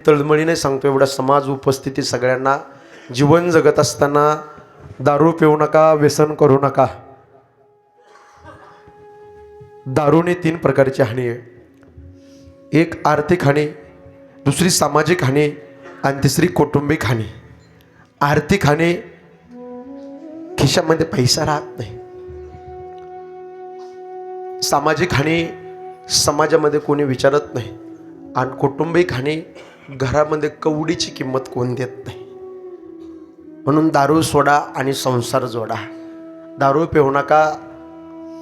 तळमळीने सांगतो, एवढा समाज उपस्थिती सगळ्यांना, जीवन जगत असताना दारू पिऊ नका, व्यसन करू नका. दारूने 3 प्रकारची हानी आहे. एक आर्थिक हानी, दुसरी सामाजिक हानी आणि तिसरी कौटुंबिक हानी. आर्थिक हानी, खिशामध्ये पैसा राहत नाही. सामाजिक हानी, समाजामध्ये कोणी विचारत नाही. आणि कौटुंबिक हानी, घरामध्ये कवडीची किंमत कोण देत नाही. म्हणून दारू सोडा आणि संसार जोडा. दारू पिऊ नका.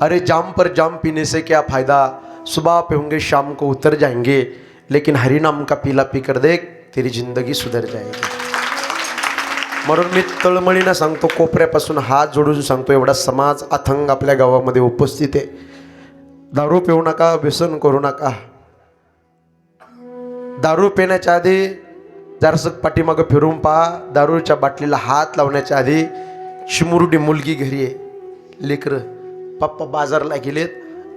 अरे जाम पर जाम पीने से क्या फ़ायदा, सुबह पिऊंगे शाम को उतर जाएंगे, लेकिन हरी नाम का पीला पी कर देख, तेरी जिंदगी सुधर जाएगी. म्हणून मी तळमळीनं सांगतो, कोपऱ्यापासून हात जोडून सांगतो, एवढा समाज अथंग आपल्या गावामध्ये उपस्थित आहे. दारू पिऊ नका, व्यसन करू नका. दारू पिण्याच्या आधी जरासं पाठीमागं फिरून पहा. दारूच्या बाटलीला हात लावण्याच्या आधी चिमुरडी मुलगी घरी आहे, लेकरं पप्पा बाजारला गेलेत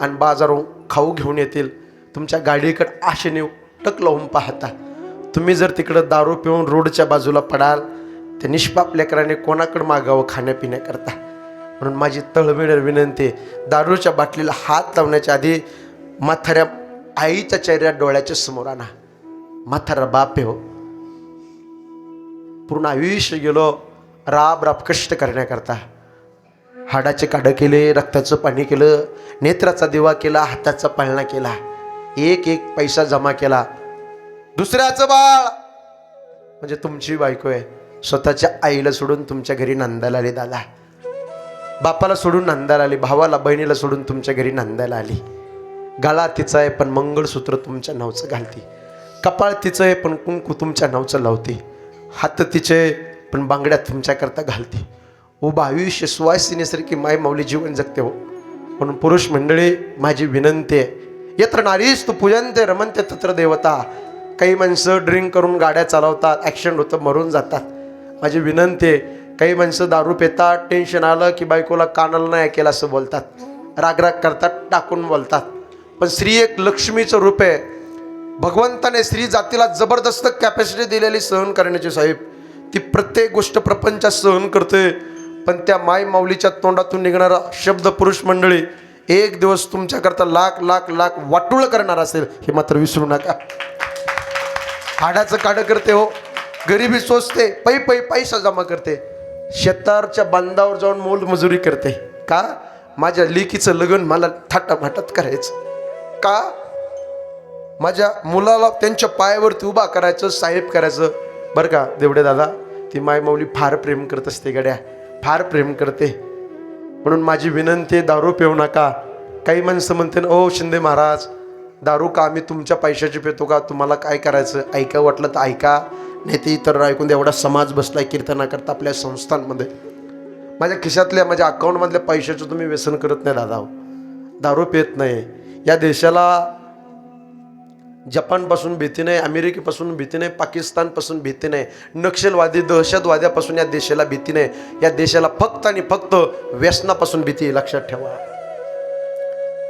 आणि बाजारून खाऊ घेऊन येतील, तुमच्या गाडीकडे आशेने टक लावून पाहता. तुम्ही जर तिकडं दारू पिऊन रोडच्या बाजूला पडाल, ते निष्पाप लेकराने कोणाकडे मागावं खाण्यापिण्याकरता. म्हणून माझी तळमळ विनंती, दारूच्या बाटलीला हात लावण्याच्या आधी म्हाताऱ्या आईच्या चेहऱ्यात डोळ्याच्या समोर आणा. म्हातारा बाप आहे हो, पूर्ण आयुष्य गेलो राब राब कष्ट करण्याकरता. हाडाचे काढं केले, रक्ताचं पाणी केलं, नेत्राचा दिवा केला, हाताचा पाळणा केला, एक एक पैसा जमा केला. दुसऱ्याचं बाळ म्हणजे तुमची बायको आहे, स्वतःच्या आईला सोडून तुमच्या घरी नांदायला आली. दादा बापाला सोडून नांदायला आली, भावाला बहिणीला सोडून तुमच्या घरी नांदायला आली. गळा तिचा आहे पण मंगळसूत्र तुमच्या नावचं घालते. कपाळ तिचं आहे पण कुंकू तुमच्या नावचं लावते. हात तिचे पण बांगड्या तुमच्याकरता घालते. उभं आयुष्य सुवासिनीसारखी माय माऊली जीवन जगते हो. म्हणून पुरुष मंडळी, माझी विनंती आहे, यत्र नारीस तू पूजनते रमनते तत्र देवता. काही माणसं ड्रिंक करून गाड्या चालवतात, ॲक्सिडेंट होतं, मरून जातात. माझी विनंती आहे, काही माणसं दारू पितात, टेन्शन आलं की बायकोला कानाला नाही ऐकेला असं बोलतात, रागराग करतात, टाकून बोलतात. पण स्त्री एक लक्ष्मीचं रूप आहे. भगवंताने स्त्री जातीला जबरदस्त कॅपॅसिटी दिलेली सहन करण्याची. साहेब, ती प्रत्येक गोष्ट प्रपंचात सहन करते. पण त्या माय माऊलीच्या तोंडातून निघणारा शब्द पुरुष मंडळी एक दिवस तुमच्याकरता लाख लाख लाख वाटूळ करणार असेल, हे मात्र विसरू नका. हाडाचं काढं करते हो, गरिबी सोचते, पैसा जमा करते, शेतारच्या बांधावर जाऊन मोलमजुरी करते. का? माझ्या लेकीचं लग्न मला थाटामाटात करायचं. का? माझ्या मुलाला त्यांच्या पायावरती उभा करायचं, साहेब करायचं. बरं का देवडे दादा, ती माय माऊली फार प्रेम करत असते गड्या, फार प्रेम करते. म्हणून माझी विनंती, दारू पिऊ नका. काही माणसं म्हणते ना, ओ शिंदे महाराज, दारू का आम्ही तुमच्या पैशाची पितो का, तुम्हाला काय करायचं, ऐका वाटलं तर ऐका, नाही ते इतर ऐकून द्या. एवढा समाज बसलाय कीर्तनाकरता आपल्या संस्थांमध्ये. माझ्या खिशातल्या, माझ्या अकाउंटमधल्या पैशाचं तुम्ही व्यसन करत नाही दादा. दारू पित नाही. या देशाला जपानपासून भीती नाही, अमेरिकेपासून भीती नाही, पाकिस्तानपासून भीती नाही, नक्षलवादी दहशतवाद्यापासून या देशाला भीती नाही. या देशाला फक्त आणि फक्त व्यसनापासून भीती आहे, लक्षात ठेवा.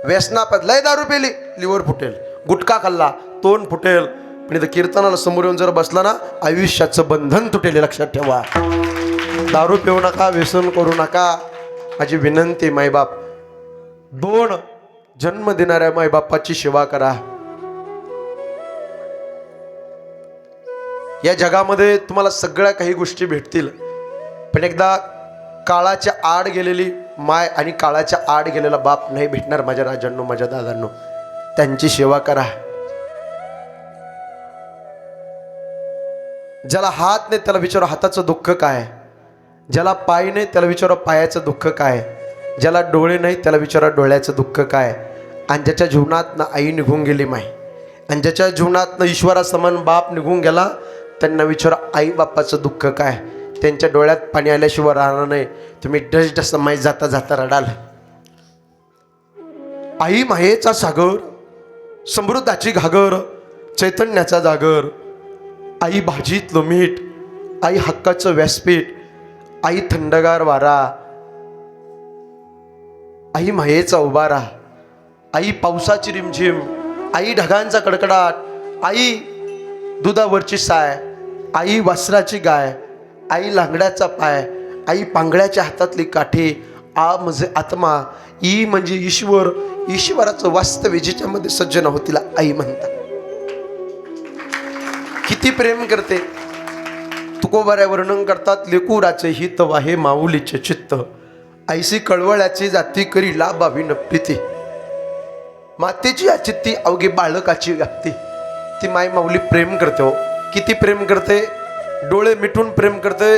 व्यसनापासून, लय दारू पिली लिव्हर फुटेल, गुटखा खाल्ला तोंड फुटेल, पण इथं कीर्तनाला समोर येऊन जर बसला ना, आयुष्याचं बंधन तुटेल, लक्षात ठेवा. दारू पिऊ नका, व्यसन करू नका. माझी विनंती, मायबाप, 2 जन्म देणाऱ्या मायबापाची सेवा करा. या जगामध्ये तुम्हाला सगळ्या काही गोष्टी भेटतील, पण एकदा काळाच्या आड गेलेली माय आणि काळाच्या आड गेलेला बाप नाही भेटणार. माझ्या राजांनो, माझ्या दादांनो, त्यांची सेवा करा. ज्याला हात नाही त्याला विचारा हाताचं दुःख काय, ज्याला पाय नाही त्याला विचारा पायाचं दुःख काय, ज्याला डोळे नाही त्याला विचारा डोळ्याचं दुःख काय. आणि ज्याच्या जीवनातनं आई निघून गेली माय, आणि ज्याच्या जीवनातनं ईश्वरासमान बाप निघून गेला, त्यांना विचारा आई बापाचं दुःख काय. त्यांच्या डोळ्यात पाणी आल्याशिवाय राहणार नाही. तुम्ही डस माय जाता जाता रडाल. आई मायेचा सागर, समृद्धाची घागर, चैतन्याचा जागर, आई भाजीतलं मीठ, आई हक्काचं व्यासपीठ, आई थंडगार वारा, आई मायेचा उबारा, आई पावसाची रिमझिम, आई ढगांचा कडकडाट, आई दुधावरची साय, आई वासराची गाय, आई लांगड्याचा पाय, आई पांगळ्याच्या हातातली काठी, आ म्हणजे आत्मा, ई म्हणजे ईश्वर, ईश्वराचं वास्तव्य जिच्यामध्ये सज्जन आहोत तिला आई म्हणतात. किती प्रेम करते. तुकोबाऱ्या वर्णन करतात, लेकुराचे हित वाहे माऊलीचे चित्त, ऐसी कळवळ्याची जाती करी लाभावी न प्रीती. मातेची चित्ती अवघी बाळकाची व्याप्ती. ती माय माऊली प्रेम करते हो. किती प्रेम करते. डोळे मिटून प्रेम करते,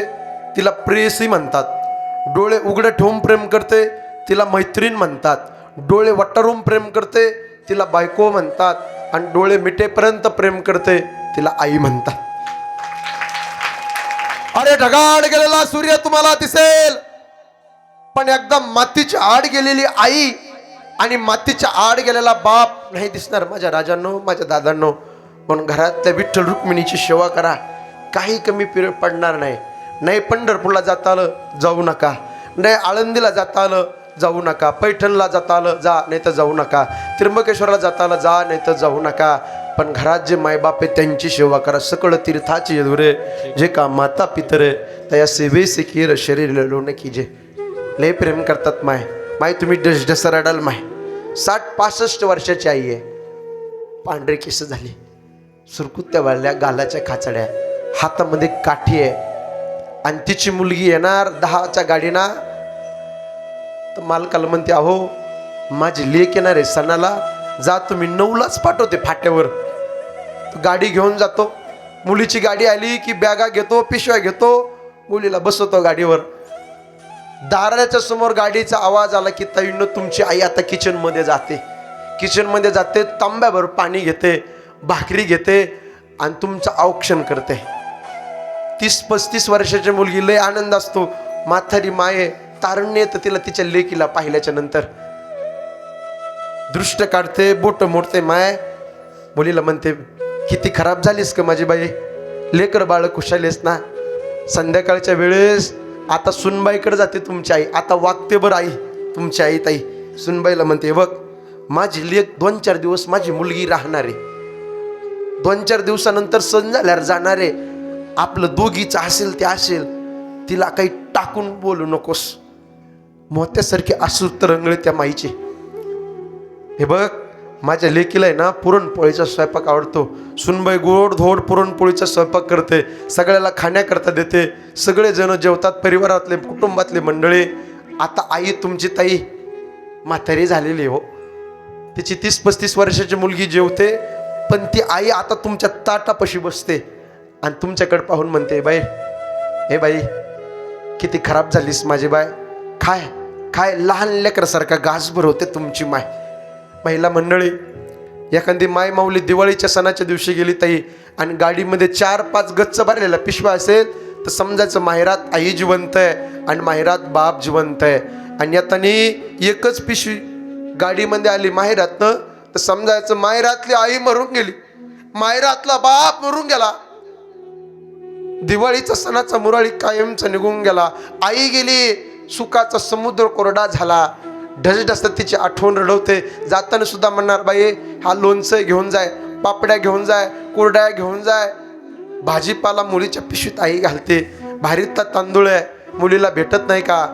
तिला प्रेयसी म्हणतात. डोळे उघडे ठेवून प्रेम करते, तिला मैत्रीण म्हणतात. डोळे वटारून प्रेम करते, तिला बायको म्हणतात. आणि डोळे मिटेपर्यंत प्रेम करते, तिला आई म्हणतात. अरे ढगाळ गेलेला सूर्य तुम्हाला दिसेल, पण एकदम मातीची आड गेलेली आई आणि मातीच्या आड गेलेला बाप नाही दिसणार. माझ्या राजांनो, माझ्या दादांनो, म्हणून घरातल्या विठ्ठल रुक्मिणीची सेवा करा. काही कमी पडणार नाही. नाही पंढरपूरला जाता आलं जाऊ नका, नाही आळंदीला जाता आलं जाऊ नका, पैठणला जाता आलं जा, नाही तर जाऊ नका, त्र्यंबकेश्वरला जाता आलं जा, नाही तर जाऊ नका. पण घरात जे मायबाप आहे त्यांची सेवा करा. सकळ तीर्थाची धुरे जे का माता पितरे त्या सेवे सिकीर शरीर लोन कीजे. लय प्रेम करतात माय. माय तुम्ही डसडस रडाल. माय 60-65 वर्षाची आई आहे. पांढरे केस झाली, सुरकुत्या वाळल्या, गालाच्या खाचड्या, हातामध्ये काठी आहे. आणि तिची मुलगी येणार 10च्या गाडीना, तर मालकाला म्हणते, अहो माझी लेक येणार आहे सणाला, जा तुम्ही 9लाच पाठवते फाट्यावर. गाडी घेऊन जातो. मुलीची गाडी आली की बॅगा घेतो, पिशव्या घेतो, मुलीला बसवतो गाडीवर. दाराच्या समोर गाडीचा आवाज आला की ताईंनो तुमची आई आता किचनमध्ये जाते. किचनमध्ये जाते, तांब्याभर पाणी घेते, भाकरी घेते आणि तुमचं औक्षण करते. 30-35 वर्षाची मुलगी, लय आनंद असतो. म्हातारी माये तारुण्य येतं तिला तिच्या लेकीला पाहिल्याच्या नंतर. दृष्ट काढते, बोट मोडते. माय मुलीला म्हणते, किती खराब झालीस का माझी बाई, लेकर बाळ खुशालीस ना. संध्याकाळच्या वेळेस आता सुनबाईकडे जाते तुमची आई. आता वागते बरं आई तुमची आई. ताई सुनबाईला म्हणते, बघ माझी लेक 2-4 दिवस माझी मुलगी राहणार आहे, 2-4 दिवसानंतर सण झाल्यावर जाणार आहे. आपलं दोघीचं असेल ते असेल, तिला काही टाकून बोलू नकोस. मोत्यासारखे आसूर तरंगळे त्या माईचे. हे बघ माझ्या लेकीला आहे ना पुरणपोळीचा स्वयंपाक आवडतो. सुनबाई गोड धोड पुरणपोळीचा स्वयंपाक करते, सगळ्याला खाण्याकरता देते. सगळे जण जेवतात, परिवारातले कुटुंबातले मंडळी. आता आई तुमची ताई म्हातारी झालेली हो, तिची 30-35 वर्षाची मुलगी जेवते, पण ती आई आता तुमच्या ताटापाशी बसते आणि तुमच्याकडे पाहून म्हणते, बाई हे बाई किती खराब झालीस माझी बाय, खाय खाय. लहान लेकरासारखा गासभर होते तुमची माय. महिला मंडळी, एखादी माय माऊली दिवाळीच्या सणाच्या दिवशी गेली ताई आणि गाडीमध्ये 4-5 गच्च भरलेला पिशवा असेल तर समजायचं माहेरात आई जिवंत आहे आणि माहेरात बाप जिवंत आहे. आणि यातानी एकच पिशवी गाडीमध्ये आली माहेरातनं तर समजायचं माहेरातली आई मरून गेली, माहेरातला बाप मरून गेला. दिवाळीचा सणाचा मुराळी कायमचा निघून गेला. आई गेली, सुखाचा समुद्र कोरडा झाला. ढसढसत तिची आठवण रडवते. जाताना सुद्धा म्हणणार, बाई हा लोणचं घेऊन जाय, पापड्या घेऊन जाय, कुरड्या घेऊन जाय. भाजीपाला मुलीच्या पिशवीत आई घालते. भारीतला तांदूळ आहे, मुलीला भेटत नाही का.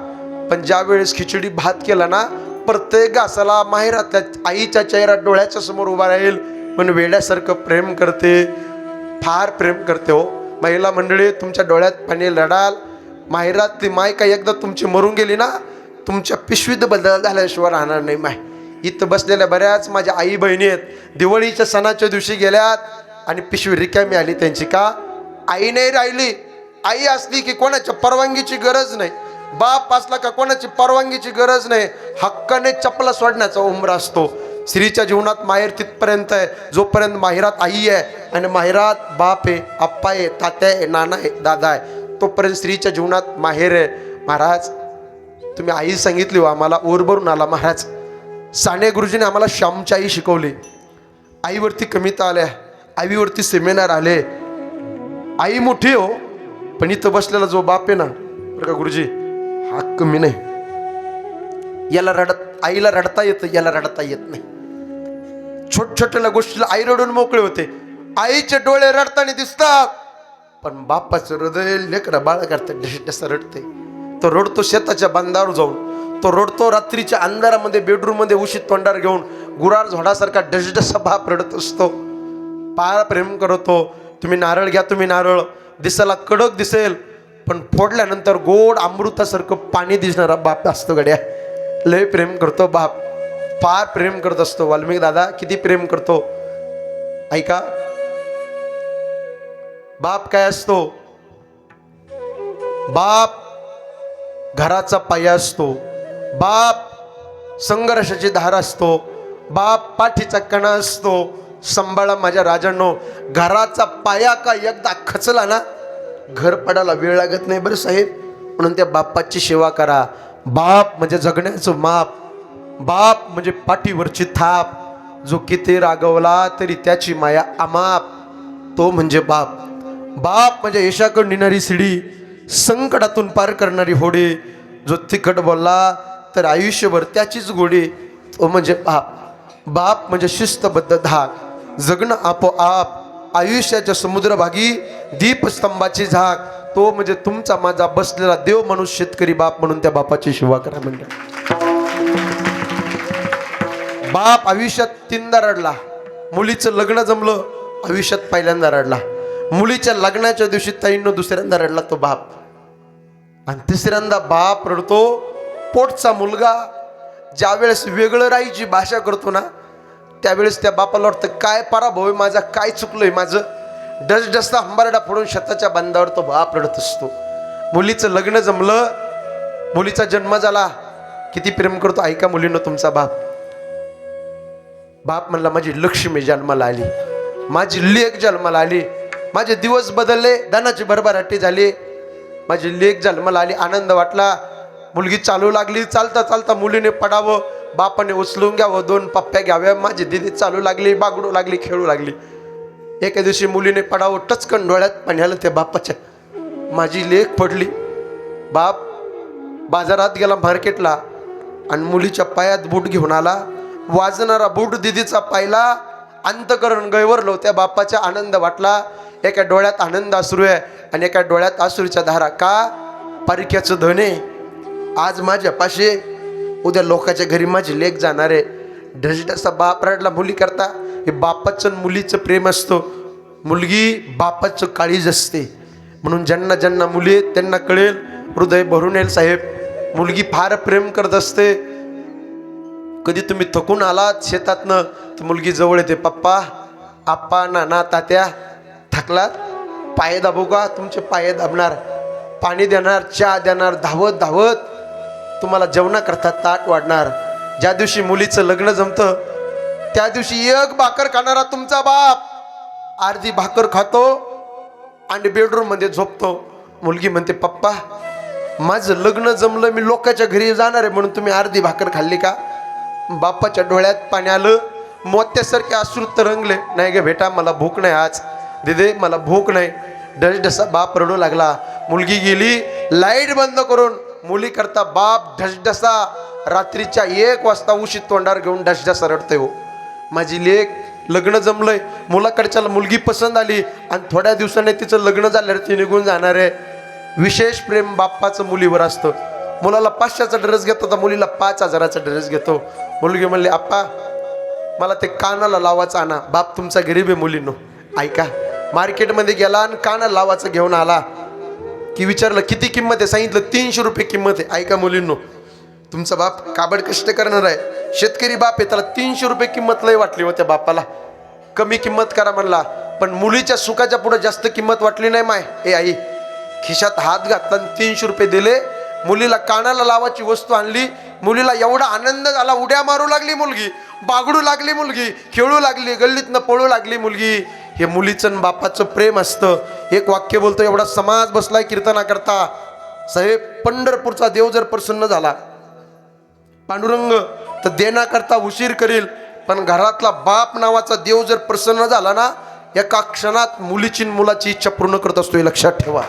पण ज्या वेळेस खिचडी भात केला ना, प्रत्येक घासाला माहेरातल्या आईच्या चेहरा डोळ्याच्या समोर उभा राहील. पण वेड्यासारखं प्रेम करते, फार प्रेम करते हो. महिला मंडळी, तुमच्या डोळ्यात पाणी रडाल. माहेरातली माय का एकदा तुमची मरून गेली ना, तुमच्या पिशवीत बदल झाल्याशिवाय राहणार नाही माय. इथं बसलेल्या बऱ्याच माझ्या आई बहिणी आहेत, दिवाळीच्या सणाच्या दिवशी गेल्यात आणि पिशवी रिकामी आली त्यांची. का? आई नाही राहिली. आई असली की कोणाच्या परवानगीची गरज नाही, बाप असला का कोणाची परवानगीची गरज नाही. हक्काने चपला सोडण्याचा उमरा असतो. स्त्रीच्या जीवनात माहेर तिथपर्यंत आहे जोपर्यंत माहेरात आई आहे आणि माहेरात बाप आहे, आप्पा आहे, तात्या आहे, नाना आहे, दादा आहे, तोपर्यंत स्त्रीच्या जीवनात माहेर आहे. महाराज तुम्ही आई सांगितली हो आम्हाला, ओरभरून आला महाराज. साने गुरुजीने आम्हाला श्यामची आई शिकवली. आईवरती कविता आल्या, आईवरती सेमिनार आले. आई मोठी हो, पण इथं बसलेला जो बाप आहे ना बरं का गुरुजी, हा कमी नाही. याला आईला रडता येतं, याला रडता येत नाही. छोट्या गोष्टीला आई रडून मोकळे होते. आईचे डोळे रडताना दिसतात, पण बापाचं हृदय लेकरं बाळ करतं ढसढस रडते. तो रडतो शेताच्या बांधावर जाऊन, तो रडतो रात्रीच्या अंधारामध्ये बेडरूम मध्ये उशीत तोंडार घेऊन, गुरार झोडासारखा ढसढस बाप रडत असतो. फार प्रेम करतो. तुम्ही नारळ घ्या, तुम्ही नारळ दिसायला कडक दिसेल, पण फोडल्यानंतर गोड अमृतासारखं पाणी दिसणारा बाप असतो गड्या. लय प्रेम करतो बाप, फार प्रेम करत असतो. वाल्मिक दादा किती प्रेम करतो ऐका. बाप काय असतो? बाप घराचा पाया असतो. बाप संघर्षाची धार असतो. बाप पाठीचा कणा असतो. सांभाळा माझ्या राजांनो, घराचा पाया का एकदा खचला ना, घर पडायला वेळ लागत नाही बरं साहेब. म्हणून त्या बापाची सेवा करा. बाप म्हणजे जगण्याचं माप. बाप म्हणजे पाठीवरची थाप. जो किती रागवला तरी त्याची माया अमाप, तो म्हणजे बाप. बाप म्हणजे यशाकडे नेणारी शिडी, संकटातून पार करणारी होडी. जो तिखट बोलला तर आयुष्यभर त्याचीच गोडी, तो म्हणजे बाप. बाप म्हणजे शिस्तबद्ध धाक, जगणं आपोआप आयुष्याच्या समुद्रभागी दीपस्तंभाची झाक. तो म्हणजे तुमचा माझा बसलेला देव म्हणून शेतकरी बाप म्हणून त्या बापाची सेवा करा म्हणजे. बाप आयुष्यात तीनदा रडला. मुलीचं लग्न जमलं, आयुष्यात पहिल्यांदा रडला. मुलीच्या लग्नाच्या दिवशी ताईंनो दुसऱ्यांदा रडला तो बाप. आणि तिसऱ्यांदा बाप रडतो. पोटचा मुलगा ज्यावेळेस वेगळं राहायची भाषा करतो ना, त्यावेळेस त्या बापाला वाटतं काय पराभव आहे माझा, काय चुकलंय माझं. डसडसता हंबारडा फोडून शेताच्या बांधावर तो बाप रडत असतो. मुलीचं लग्न जमलं, मुलीचा जन्म झाला, किती प्रेम करतो ऐका मुलीनं तुमचा बाप. बाप म्हणला माझी लक्ष्मी जन्माला आली, माझी लेक जन्माला आली, माझे दिवस बदलले, धनाची भरभराटी झाली, माझी लेक जन्माला आली. आनंद वाटला. मुलगी चालू लागली. चालता चालता मुलीने पडावं, बापाने उचलून घ्यावं, दोन पप्प्या घ्याव्या. माझी दिदी चालू लागली, बागडू लागली, खेळू लागली. एका दिवशी मुलीने पडावं, टचकन डोळ्यात पाणी आलं त्या बापाच्या. माझी लेक पडली. बाप बाजारात गेला मार्केटला आणि मुलीच्या पायात बूट घेऊन आला. वाजणारा बूट दिदीचा पाहिला, अंतकरण गैवरलो. त्या बापाचा आनंद वाटला. एका डोळ्यात आनंद अश्रू आहे आणि एका डोळ्यात अश्रूच्या धारा. का? परक्याचं धने आज माझ्या पाशी, उद्या लोकांच्या घरी माझी लेक जाणार आहे. ढसढसा बाप रडला मुली करता. हे बापाचं मुलीचं प्रेम असतं. मुलगी बापाचं काळीज असते. म्हणून ज्यांना ज्यांना मुली आहेत त्यांना कळेल, हृदय भरून येईल साहेब. मुलगी फार प्रेम करत असते. कधी तुम्ही थकून आलात शेतातनं तर मुलगी जवळ येते. पप्पा, आप्पा, नाना, तात्या थकलात, पाय दाबू का? तुमचे पाय दाबणार, पाणी देणार, चहा देणार, धावत धावत तुम्हाला जेवणाकरता ताट वाढणार. ज्या दिवशी मुलीचं लग्न जमतं त्या दिवशी एक भाकर खाणारा तुमचा बाप अर्धी भाकर खातो आणि बेडरूम मध्ये झोपतो. मुलगी म्हणते पप्पा माझं लग्न जमलं, मी लोकांच्या घरी जाणार आहे म्हणून तुम्ही अर्धी भाकर खाल्ली का? बापाच्या डोळ्यात पाणी आलं, मोत्यासारखे अश्रू तरंगले. नाही गे बेटा मला भूक नाही आज, दिदे मला भूक नाही. ढसढसा बाप रडू लागला. मुलगी गेली. लाईट बंद करून मुली करता बाप ढसढसा रात्रीच्या 1 वाजता उशीत तोंडावर घेऊन ढसढसा रडतोय. हो माझी लेक, लग्न जमलंय, मुलाकडच्याला मुलगी पसंत आली आणि थोड्या दिवसाने तिचं लग्न झाल्यावर ती निघून जाणार आहे. विशेष प्रेम बाप्पाचं मुलीवर असतं. मुलाला 500चा ड्रेस घेतो तर मुलीला 5000चा ड्रेस घेतो. मुलगी म्हणली आप्पा मला ते कानाला लावायचं आणा. बाप तुमचा गरीब आहे मुलींनो. ऐका, मार्केटमध्ये गेला आणि कानाला लावायचं घेऊन आला की विचारलं किती किंमत आहे, सांगितलं 300 रुपये किंमत आहे. ऐका मुलींनो, तुमचा बाप काबड कष्ट करणार आहे, शेतकरी बाप आहे, त्याला 300 रुपये किंमत लय वाटली होत्या बापाला. कमी किंमत करा म्हणला, पण मुलीच्या सुखाच्या पुढे जास्त किंमत वाटली नाही. माय ए आई, खिशात हात घातला 300 रुपये दिले. मुलीला कानाला लावायची वस्तू आणली. मुलीला एवढा आनंद झाला, उड्या मारू लागली मुलगी, बागडू लागली मुलगी, खेळू लागली, गल्लीतनं पळू लागली मुलगी. हे मुलीचं बापाचं प्रेम असतं. एक वाक्य बोलतो, एवढा समाज बसलाय कीर्तना करता. साहेब पंढरपूरचा देव जर प्रसन्न झाला पांडुरंग तर देण्याकरता उशीर करील, पण घरातला बाप नावाचा देव जर प्रसन्न झाला ना, एका क्षणात मुलीची मुलाची इच्छा पूर्ण करत असतो. हे लक्षात ठेवा.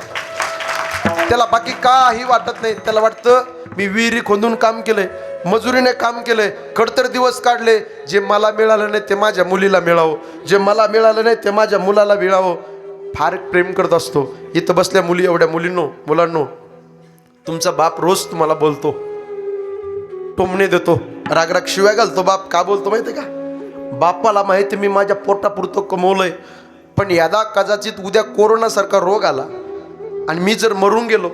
त्याला बाकी काही वाटत नाही. त्याला वाटतं मी विहिरी खोदून काम केलंय, मजुरीने काम केलंय, खडतर दिवस काढले. जे मला मिळालं नाही ते माझ्या मुलीला मिळावं, जे मला मिळालं नाही ते माझ्या मुलाला मिळावं. फार प्रेम करत असतो. इथं बसल्या मुली, एवढ्या मुलांनो, तुमचा बाप रोज तुम्हाला बोलतो, टोमणे देतो, रागराग शिव्या घालतो. बाप का बोलतो माहिती का? बापाला माहिती मी माझ्या पोटापुरतं कमवलंय, पण यादा कदाचित उद्या कोरोनासारखा रोग आला आणि मी जर मरून गेलो,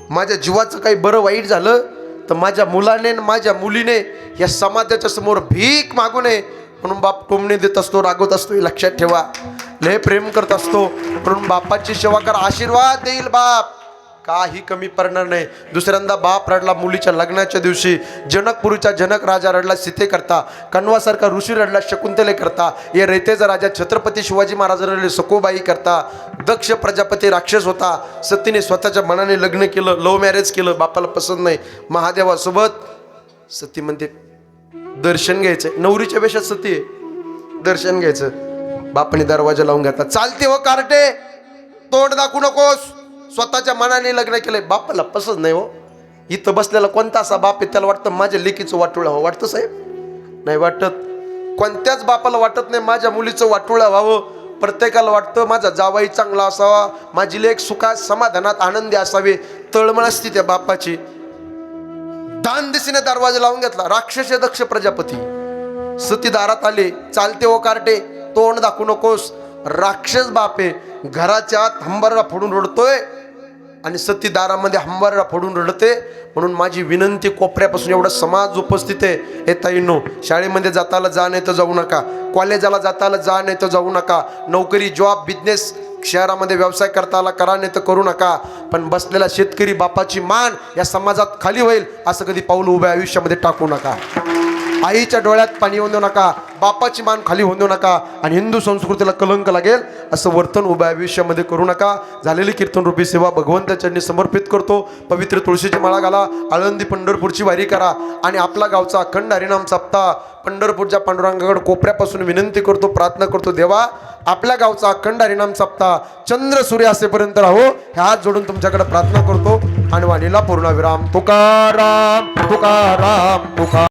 माझ्या जीवाचं काही बरं वाईट झालं, तर माझ्या मुलाने माझ्या मुलीने या समाजाच्या समोर भीक मागू नये म्हणून बाप टोमणे देत असतो, रागवत असतो. हे लक्षात ठेवा. लय प्रेम करत असतो म्हणून बापाची सेवा कर. आशीर्वाद देईल बाप, काही कमी पडणार नाही. दुसऱ्यांदा बाप रडला मुलीच्या लग्नाच्या दिवशी, जनकपुरीचा जनक राजा रडला सीते करता, कण्वासारखा ऋषी रडला शकुंतले करता, या रेतेचा राजा छत्रपती शिवाजी महाराज रडले सकोबाई करता. दक्ष प्रजापती राक्षस होता, सतीने स्वतःच्या मनाने लग्न केलं, लव्ह मॅरेज केलं, बापाला पसंत नाही. महादेवासोबत सती म्हणते दर्शन घ्यायचं, नवरीच्या वेशात सती आहे, दर्शन घ्यायचं. बापाने दरवाजा लावून घेतला. चालते हो कार्टे, तोंड दाखवू नकोस, स्वतःच्या मनाने लग्न केलंय, बापाला पसंत नाही हो. इथं बसलेला कोणता असा बाप आहे त्याला वाटतं माझ्या लेकीचं वाटोळं व्हावं? वाटतं साहेब? नाही वाटत. कोणत्याच बापाला वाटत नाही माझ्या मुलीचं वाटोळं व्हावं. प्रत्येकाला वाटतं माझा जावाई चांगला असावा, माझी लेक सुखात समाधानात आनंदी असावे. तळमळ असती त्या बापाची. दान दिशेने दरवाजा लावून घेतला. राक्षस दक्ष प्रजापती सती दारात आले. चालते हो कार्टे, तोंड दाखवू नकोस. राक्षस बाप आहे, घराच्या आत हंबरडा फोडून रडतोय आणि सती दारामध्ये हंबरडा फोडून रडते. म्हणून माझी विनंती, कोपऱ्यापासून एवढा समाज उपस्थित आहे, हे ताईंनो, शाळेमध्ये जाताला जा नाही तर जाऊ नका, कॉलेजाला जाताला जा नाही तर जाऊ नका, नोकरी जॉब बिझनेस शहरामध्ये व्यवसाय करता आला करा नाही तर करू नका. पण बसलेला शेतकरी बापाची मान या समाजात खाली होईल असं कधी पाऊल उभ्या आयुष्यामध्ये टाकू नका. आईच्या डोळ्यात पाणी होऊ देऊ नका, बापाची मान खाली होऊ देऊ नका आणि हिंदू संस्कृतीला कलंक लागेल असं वर्तन उभ्या आयुष्यामध्ये करू नका. झालेली कीर्तन रूपी सेवा भगवंताच्या चरणी समर्पित करतो. पवित्र तुळशीची माळा घाला, आळंदी पंढरपूरची वारी करा आणि आपला गावचा अखंड हरिनाम सप्ताह पंढरपूरच्या पांडुरंगाकडे कोपऱ्यापासून विनंती करतो, प्रार्थना करतो, देवा आपल्या गावचा अखंड हरिनाम सप्ताह चंद्र सूर्य असेपर्यंत राहो. हे हात जोडून तुमच्याकडे प्रार्थना करतो आणि वाणीला पूर्णविराम. तुकाराम तुकाराम तुकाराम.